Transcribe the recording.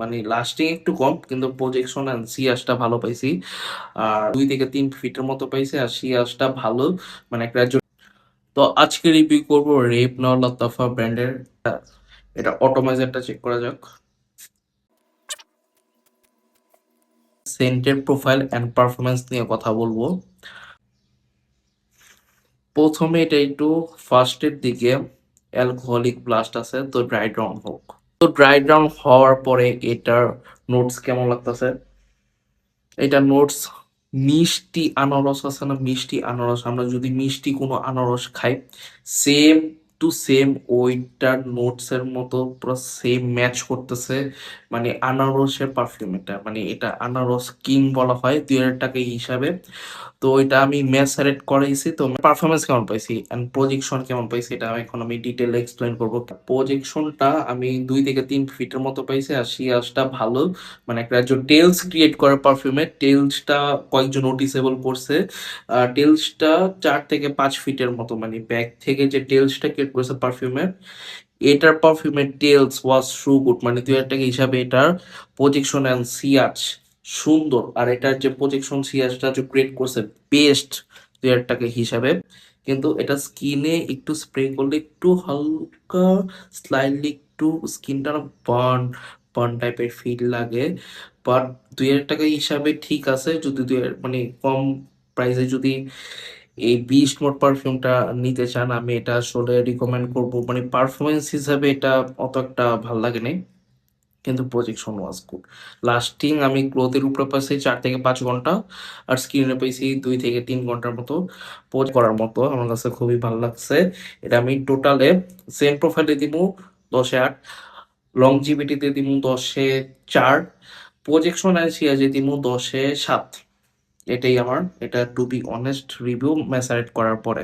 মানে লাস্টিং একটু কম, কিন্তু প্রজেকশন অ্যান্ড সিয়াসটা ভালো পাইছি। আর 2 থেকে 3 ফিটের মতো পাইছি, আর সিয়াসটা ভালো, মানে একটা। তো আজকে রিভিউ করবো রেপ না লতাফা ব্র্যান্ডের। এটা অটোমাইজারটা চেক করা যাক। সেন্টের প্রোফাইল অ্যান্ড পারফরমেন্স নিয়ে কথা বলবো। প্রথমে এটা একটু ফার্স্টের দিকে অ্যালকোহলিক ব্লাস্ট আছে, তো ড্রাই ডাউন হোক। তো ড্রাই ডাউন হওয়ার পরে এটার নোটস কেমন লাগতেছে? এটা নোটস মিষ্টি আনারস আছে না, মিষ্টি আনারস, আমরা যদি মিষ্টি কোনো আনারস খাই, সেম টু সেম ওইটার নোটস এর মতো পুরো সেম ম্যাচ করতেছে। মানে আনারসের পারফিউম, এটা মানে এটা আনারস কিং বলা হয় 2000 টাকা হিসাবে। তো এটা আমি ম্যাচারেট করাইছি। তো পারফরমেন্স কেমন পাইছি এন্ড প্রজেকশন কেমন পাইছি, এটা এখন আমি ডিটেল এক্সপ্লেন করব। প্রজেকশনটা আমি 2 থেকে 3 ফিটের মতো পাইছি, আর সিয়াসটা ভালো, মানে একটা যে টেলস ক্রিয়েট করে পারফিউমে, টেলসটা কয়েকজন নোটিসেবল করছে। টেলসটা 4 থেকে 5 ফিটের মতো, মানে ব্যাক থেকে যে টেলসটা ক্রিয়েট করছে পারফিউমের, এটার পারফিউমের টেলস ওয়াজ সো গুড। মানে 2000 টাকা হিসাবে এটার প্রজেকশন অ্যান্ড সিয়াজ সুন্দর, আর এটার যে প্রজেকশন সিয়াজটা যে ক্রিয়েট করছে বেস্ট 2000 টাকা হিসাবে। কিন্তু এটা স্কিনে একটু স্প্রে করলে একটু হালকা স্লাইডলি একটু স্কিনটা বার্ন বার্ন টাইপের ফিল লাগে। বাট 2000 টাকা হিসাবে ঠিক আছে। যদি মানে কম প্রাইসে যদি এই বিস্ট মোড পারফিউমটা নিতে চান, আমি এটা আসলে রিকমেন্ড করব। মানে পারফরমেন্স হিসাবে এটা অত একটা ভাল লাগে নাই, কিন্তু প্রজেকশন ওয়াজ গুড। লাস্টিং আমি ক্লোথের উপরে পাইছি 4 থেকে 5 ঘন্টা, আর স্ক্রিনে পাইছি 2 থেকে 3 ঘন্টার মতো। পোজ করার মতো আমার কাছে খুবই ভালো লাগছে। এটা আমি টোটালে সেম প্রোফাইলে দিব 10-8, লংজিভিটিতে দিব 10-4, প্রজেকশন আর সিয়াজে দিব 10-7। এটাই আমার, এটা টু বি অনেস্ট রিভিউ ম্যাসারেট করার পরে।